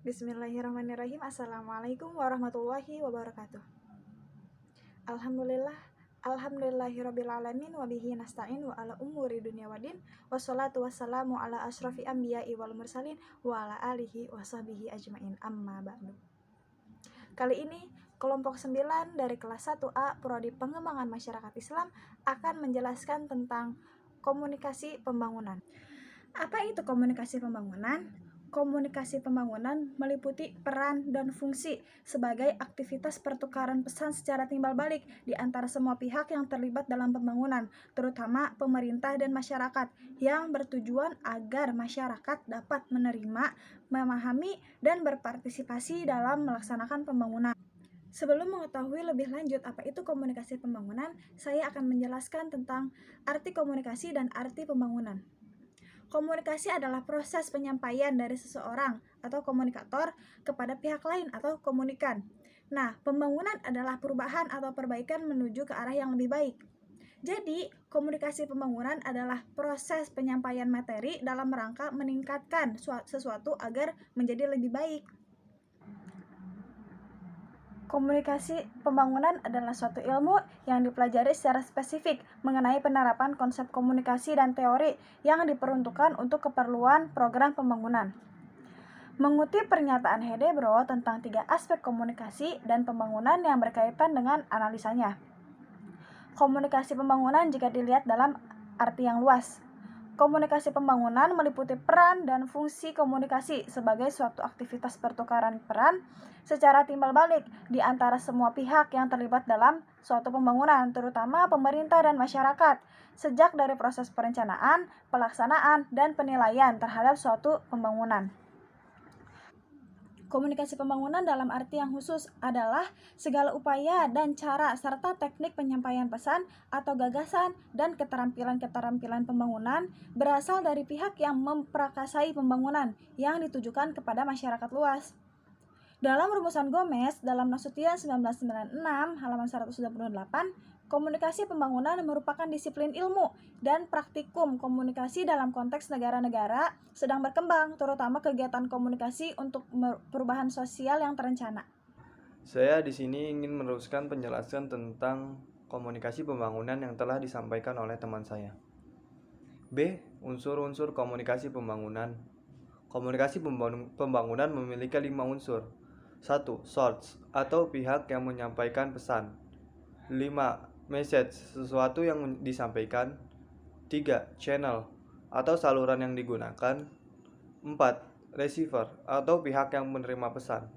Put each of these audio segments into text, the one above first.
Bismillahirrahmanirrahim. Assalamualaikum warahmatullahi wabarakatuh. Alhamdulillahirrabbilalamin wabihi nasta'in wa ala umuri dunia wadin wassalatu wassalamu ala asrafi anbiya'i wal mursalin wa ala alihi wa sahbihi ajmain amma ba'du. Kali ini kelompok 9 dari kelas 1A Prodi Pengembangan Masyarakat Islam akan menjelaskan tentang komunikasi pembangunan. Apa itu komunikasi pembangunan? Komunikasi pembangunan meliputi peran dan fungsi sebagai aktivitas pertukaran pesan secara timbal balik di antara semua pihak yang terlibat dalam pembangunan, terutama pemerintah dan masyarakat, yang bertujuan agar masyarakat dapat menerima, memahami, dan berpartisipasi dalam melaksanakan pembangunan. Sebelum mengetahui lebih lanjut apa itu komunikasi pembangunan, saya akan menjelaskan tentang arti komunikasi dan arti pembangunan. Komunikasi adalah proses penyampaian dari seseorang atau komunikator kepada pihak lain atau komunikan. Nah, pembangunan adalah perubahan atau perbaikan menuju ke arah yang lebih baik. Jadi, komunikasi pembangunan adalah proses penyampaian materi dalam rangka meningkatkan sesuatu agar menjadi lebih baik. Komunikasi pembangunan adalah suatu ilmu yang dipelajari secara spesifik mengenai penerapan konsep komunikasi dan teori yang diperuntukkan untuk keperluan program pembangunan. Mengutip pernyataan Hedebro tentang 3 aspek komunikasi dan pembangunan yang berkaitan dengan analisanya. Komunikasi pembangunan jika dilihat dalam arti yang luas. Komunikasi pembangunan meliputi peran dan fungsi komunikasi sebagai suatu aktivitas pertukaran peran secara timbal balik di antara semua pihak yang terlibat dalam suatu pembangunan, terutama pemerintah dan masyarakat, sejak dari proses perencanaan, pelaksanaan, dan penilaian terhadap suatu pembangunan. Komunikasi pembangunan dalam arti yang khusus adalah segala upaya dan cara serta teknik penyampaian pesan atau gagasan dan keterampilan-keterampilan pembangunan berasal dari pihak yang memprakarsai pembangunan yang ditujukan kepada masyarakat luas. Dalam rumusan Gomez dalam Nasution 1996 halaman 128, komunikasi pembangunan merupakan disiplin ilmu dan praktikum komunikasi dalam konteks negara-negara sedang berkembang, terutama kegiatan komunikasi untuk perubahan sosial yang terencana. Saya di sini ingin meneruskan penjelasan tentang komunikasi pembangunan yang telah disampaikan oleh teman saya. B. Unsur-unsur komunikasi pembangunan. Komunikasi pembangunan memiliki 5 unsur. 1. Source atau pihak yang menyampaikan pesan. 5. Message, sesuatu yang disampaikan. 3. Channel atau saluran yang digunakan. 4. Receiver atau pihak yang menerima pesan.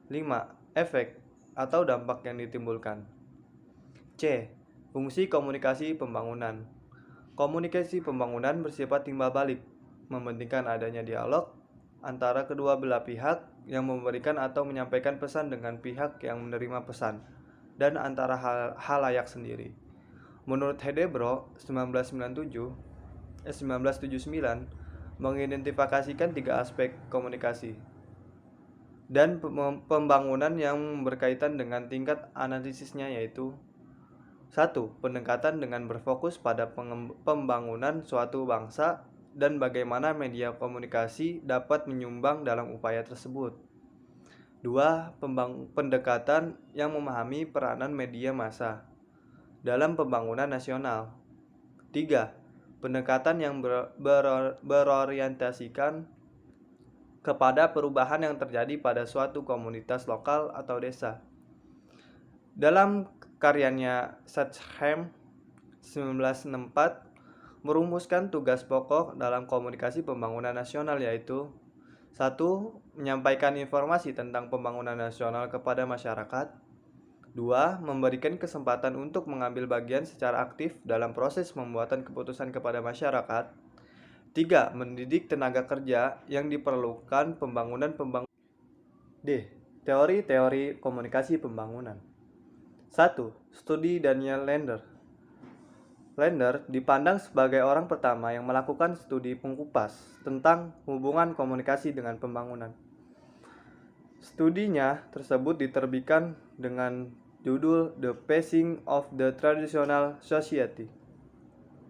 5. Efek atau dampak yang ditimbulkan. C. Fungsi komunikasi pembangunan. Komunikasi pembangunan bersifat timbal balik, mementingkan adanya dialog antara kedua belah pihak yang memberikan atau menyampaikan pesan dengan pihak yang menerima pesan, dan antara halayak sendiri. Menurut Hedebro 1979 mengidentifikasikan 3 aspek komunikasi dan pembangunan yang berkaitan dengan tingkat analisisnya, yaitu 1. Pendekatan dengan berfokus pada pembangunan suatu bangsa dan bagaimana media komunikasi dapat menyumbang dalam upaya tersebut. 2. Pendekatan yang memahami peranan media massa dalam pembangunan nasional. 3. Pendekatan yang berorientasikan kepada perubahan yang terjadi pada suatu komunitas lokal atau desa. Dalam karyanya Satcham 1964 merumuskan tugas pokok dalam komunikasi pembangunan nasional, yaitu 1. Menyampaikan informasi tentang pembangunan nasional kepada masyarakat. 2. Memberikan kesempatan untuk mengambil bagian secara aktif dalam proses pembuatan keputusan kepada masyarakat. 3. Mendidik tenaga kerja yang diperlukan pembangunan. D. Teori-teori komunikasi pembangunan. 1. Studi Daniel Lander. Lander dipandang sebagai orang pertama yang melakukan studi pengupas tentang hubungan komunikasi dengan pembangunan. Studinya tersebut diterbitkan dengan judul The Passing of the Traditional Society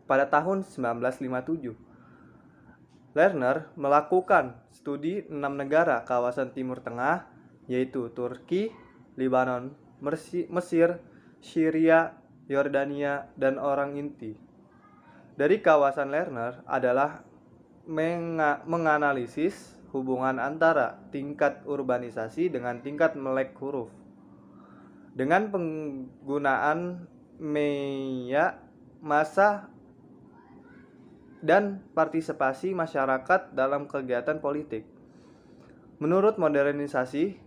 pada tahun 1957. Lerner melakukan studi 6 negara kawasan Timur Tengah, yaitu Turki, Lebanon, Mesir, Syria, Yordania, dan orang inti. Dari kawasan Lerner adalah menganalisis hubungan antara tingkat urbanisasi dengan tingkat melek huruf. Dengan penggunaan media massa dan partisipasi masyarakat dalam kegiatan politik. Menurut modernisasi,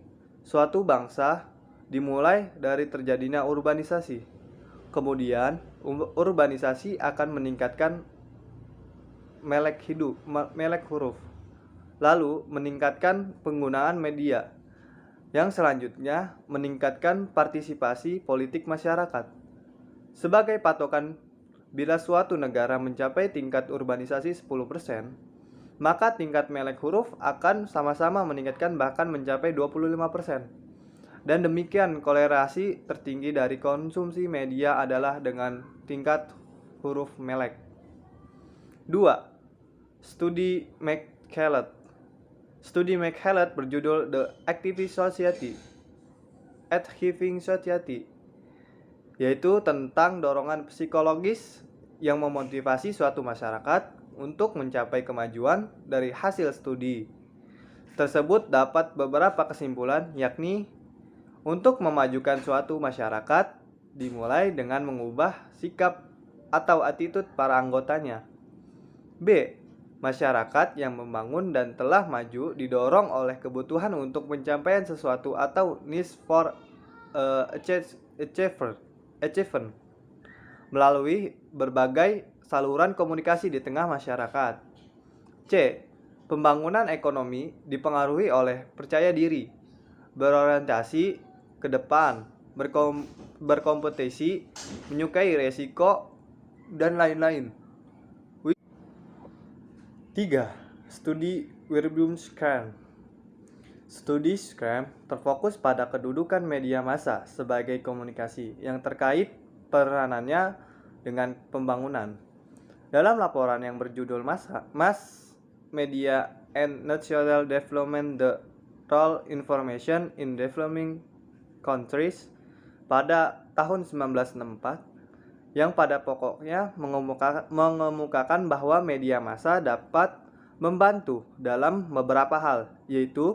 suatu bangsa dimulai dari terjadinya urbanisasi. Kemudian, urbanisasi akan meningkatkan melek huruf. Lalu, meningkatkan penggunaan media. Yang selanjutnya, meningkatkan partisipasi politik masyarakat. Sebagai patokan, bila suatu negara mencapai tingkat urbanisasi 10%, maka tingkat melek huruf akan sama-sama meningkatkan bahkan mencapai 25%. Dan demikian korelasi tertinggi dari konsumsi media adalah dengan tingkat huruf melek. 2. Studi McCaleb. Studi McCaleb berjudul The Activist Society, yaitu tentang dorongan psikologis yang memotivasi suatu masyarakat untuk mencapai kemajuan. Dari hasil studi tersebut dapat beberapa kesimpulan, yakni untuk memajukan suatu masyarakat dimulai dengan mengubah sikap atau attitude para anggotanya. B. Masyarakat yang membangun dan telah maju didorong oleh kebutuhan untuk pencapaian sesuatu atau needs for achievement melalui berbagai saluran komunikasi di tengah masyarakat. C. Pembangunan ekonomi dipengaruhi oleh percaya diri, berorientasi ke depan, berkompetisi, menyukai resiko, dan lain-lain. 3. Studi Wirbum-Scram. Studi Scram terfokus pada kedudukan media massa sebagai komunikasi yang terkait peranannya dengan pembangunan. Dalam laporan yang berjudul Mass Media and National Development, The Role Information in Developing Countries pada tahun 1964, yang pada pokoknya mengemukakan bahwa media massa dapat membantu dalam beberapa hal, yaitu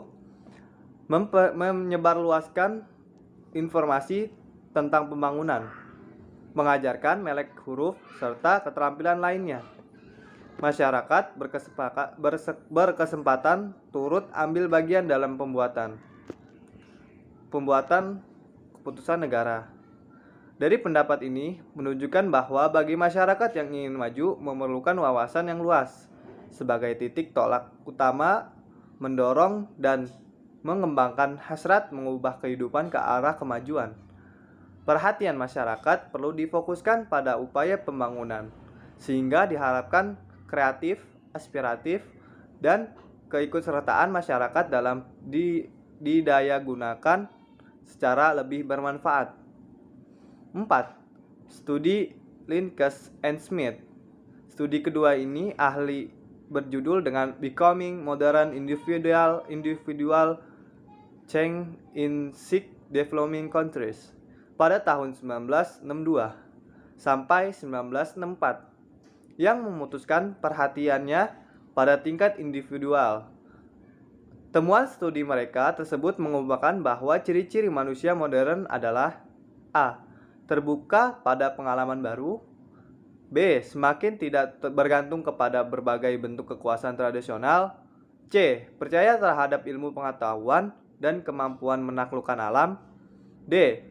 menyebarluaskan informasi tentang pembangunan, mengajarkan melek huruf, serta keterampilan lainnya. Masyarakat berkesempatan turut ambil bagian dalam pembuatan keputusan negara. Dari pendapat ini menunjukkan bahwa bagi masyarakat yang ingin maju memerlukan wawasan yang luas sebagai titik tolak utama mendorong dan mengembangkan hasrat mengubah kehidupan ke arah kemajuan. Perhatian masyarakat perlu difokuskan pada upaya pembangunan sehingga diharapkan kreatif, aspiratif, dan keikutsertaan masyarakat dalam didayagunakan secara lebih bermanfaat. 4. Studi Linkes and Smith. Studi kedua ini ahli berjudul dengan Becoming Modern Individual Change in Sick Developing Countries pada tahun 1962 sampai 1964, yang memutuskan perhatiannya pada tingkat individual. Temuan studi mereka tersebut mengungkapkan bahwa ciri-ciri manusia modern adalah: A. Terbuka pada pengalaman baru. B. Semakin tidak bergantung kepada berbagai bentuk kekuasaan tradisional. C. Percaya terhadap ilmu pengetahuan dan kemampuan menaklukkan alam. D.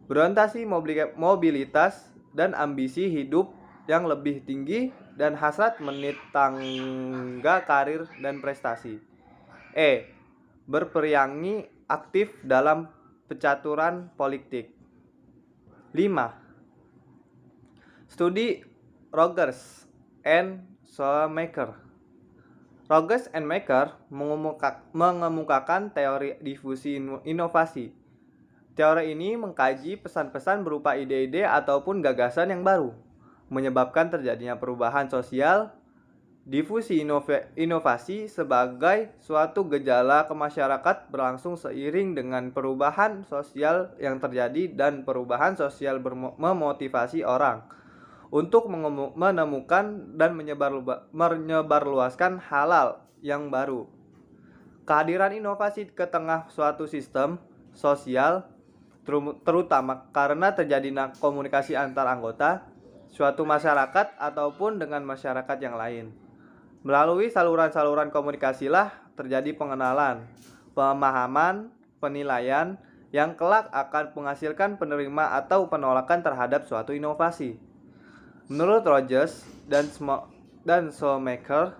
Berorientasi mobilitas dan ambisi hidup yang lebih tinggi dan hasrat menit tangga karir dan prestasi. E. Berperiangi aktif dalam pencaturan politik. 5. Studi Rogers and Shoemaker. Rogers and Maker mengemukakan teori difusi inovasi. Teori ini mengkaji pesan-pesan berupa ide-ide ataupun gagasan yang baru, menyebabkan terjadinya perubahan sosial Difusi inovasi sebagai suatu gejala ke masyarakat berlangsung seiring dengan perubahan sosial yang terjadi, dan perubahan sosial memotivasi orang untuk menemukan dan menyebarluaskan hal yang baru. Kehadiran inovasi ke tengah suatu sistem sosial, terutama karena terjadi komunikasi antar anggota suatu masyarakat ataupun dengan masyarakat yang lain. Melalui saluran-saluran komunikasilah terjadi pengenalan, pemahaman, penilaian yang kelak akan menghasilkan penerima atau penolakan terhadap suatu inovasi. Menurut Rogers dan Shoemaker,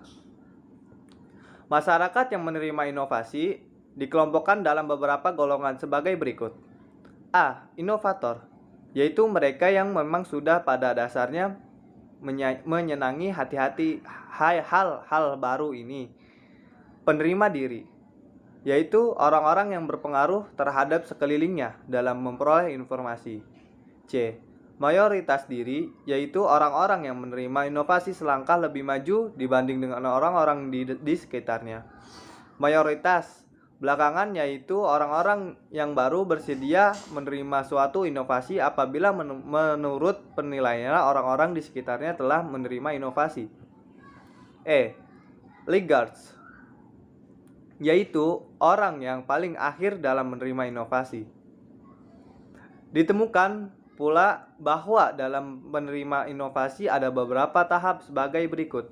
masyarakat yang menerima inovasi dikelompokkan dalam beberapa golongan sebagai berikut. A. Inovator, yaitu mereka yang memang sudah pada dasarnya menyenangi hal-hal baru ini. Penerima diri, yaitu orang-orang yang berpengaruh terhadap sekelilingnya dalam memperoleh informasi. C. Mayoritas diri, yaitu orang-orang yang menerima inovasi selangkah lebih maju dibanding dengan orang-orang di sekitarnya. Mayoritas belakangan, yaitu orang-orang yang baru bersedia menerima suatu inovasi apabila menurut penilaian orang-orang di sekitarnya telah menerima inovasi. E. Laggards, yaitu orang yang paling akhir dalam menerima inovasi. Ditemukan pula bahwa dalam menerima inovasi ada beberapa tahap sebagai berikut.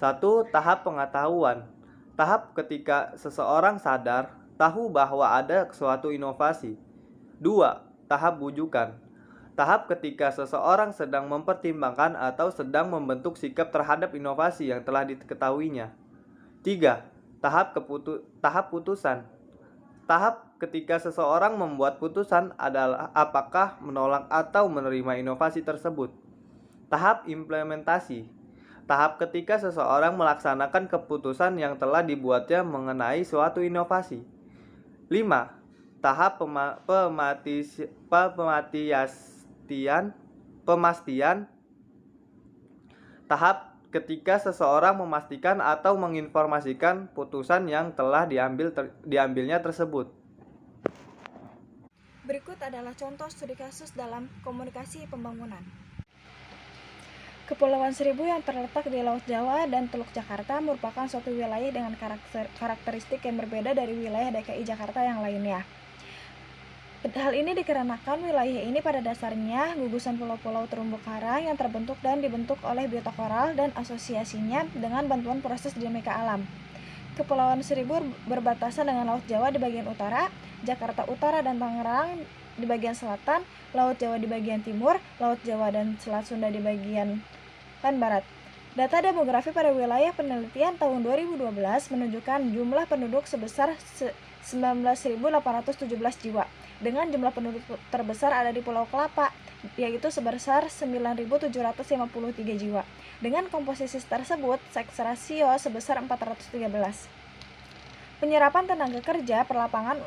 1. Tahap pengetahuan. Tahap ketika seseorang sadar, tahu bahwa ada suatu inovasi. 2. Tahap bujukan. Tahap ketika seseorang sedang mempertimbangkan atau sedang membentuk sikap terhadap inovasi yang telah diketahuinya. 3. Tahap putusan. Tahap ketika seseorang membuat putusan adalah apakah menolak atau menerima inovasi tersebut. Tahap implementasi. Tahap ketika seseorang melaksanakan keputusan yang telah dibuatnya mengenai suatu inovasi. 5. Tahap pemastian. Tahap ketika seseorang memastikan atau menginformasikan putusan yang telah diambilnya tersebut. Berikut adalah contoh studi kasus dalam komunikasi pembangunan. Kepulauan Seribu yang terletak di Laut Jawa dan Teluk Jakarta merupakan suatu wilayah dengan karakteristik yang berbeda dari wilayah DKI Jakarta yang lainnya. Hal ini dikarenakan wilayah ini pada dasarnya gugusan pulau-pulau terumbu karang yang terbentuk dan dibentuk oleh biota koral dan asosiasinya dengan bantuan proses dinamika alam. Kepulauan Seribu berbatasan dengan Laut Jawa di bagian utara, Jakarta Utara dan Tangerang di bagian selatan, Laut Jawa di bagian timur, Laut Jawa dan Selat Sunda di bagian barat. Data demografi pada wilayah penelitian tahun 2012 menunjukkan jumlah penduduk sebesar 19.817 jiwa, dengan jumlah penduduk terbesar ada di Pulau Kelapa, yaitu sebesar 9.753 jiwa. Dengan komposisi tersebut, seks rasio sebesar 413. Penyerapan tenaga kerja per lapangan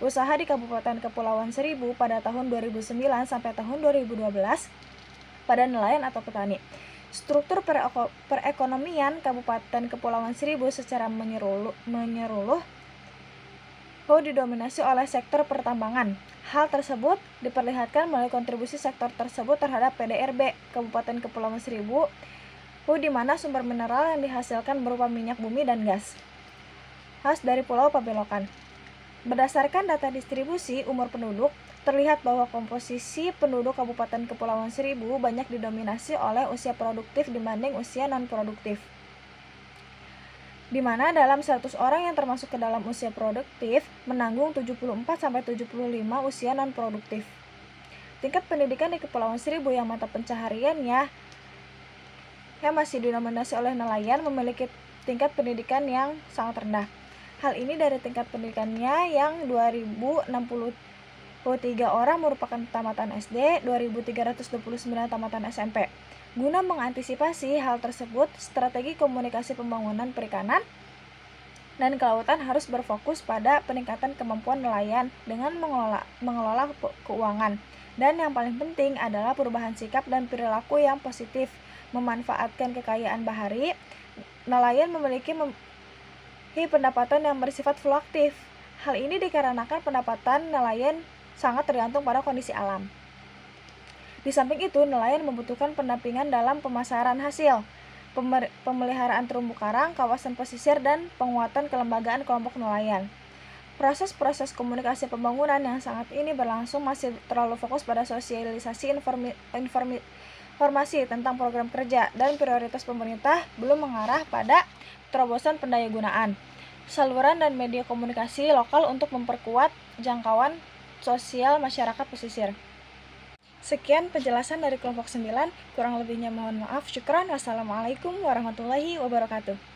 usaha di Kabupaten Kepulauan Seribu pada tahun 2009 sampai tahun 2012 pada nelayan atau petani. Struktur perekonomian Kabupaten Kepulauan Seribu secara menyeluruh didominasi oleh sektor pertambangan. Hal tersebut diperlihatkan melalui kontribusi sektor tersebut terhadap PDRB Kabupaten Kepulauan Seribu, di mana sumber mineral yang dihasilkan berupa minyak bumi dan gas khas dari Pulau Pabelokan. Berdasarkan data distribusi umur penduduk, terlihat bahwa komposisi penduduk Kabupaten Kepulauan Seribu banyak didominasi oleh usia produktif dibanding usia non-produktif, di mana dalam 100 orang yang termasuk ke dalam usia produktif menanggung 74-75 usia non-produktif. Tingkat pendidikan di Kepulauan Seribu yang mata pencahariannya yang masih didominasi oleh nelayan memiliki tingkat pendidikan yang sangat rendah. Hal ini dari tingkat pendidikannya yang 2.063 orang merupakan tamatan SD, 2.329 tamatan SMP. Guna mengantisipasi hal tersebut, strategi komunikasi pembangunan perikanan dan kelautan harus berfokus pada peningkatan kemampuan nelayan dengan mengelola keuangan. Dan yang paling penting adalah perubahan sikap dan perilaku yang positif, memanfaatkan kekayaan bahari nelayan memiliki pendapatan yang bersifat fluktuatif. Hal ini dikarenakan pendapatan nelayan sangat tergantung pada kondisi alam. Di samping itu, nelayan membutuhkan pendampingan dalam pemasaran hasil, pemeliharaan terumbu karang, kawasan pesisir, dan penguatan kelembagaan kelompok nelayan. Proses-proses komunikasi pembangunan yang sangat ini berlangsung masih terlalu fokus pada sosialisasi informasi tentang program kerja dan prioritas pemerintah, belum mengarah pada terobosan pendayagunaan saluran dan media komunikasi lokal untuk memperkuat jangkauan sosial masyarakat pesisir. Sekian penjelasan dari kelompok 9, kurang lebihnya mohon maaf. Syukran. Wassalamualaikum warahmatullahi wabarakatuh.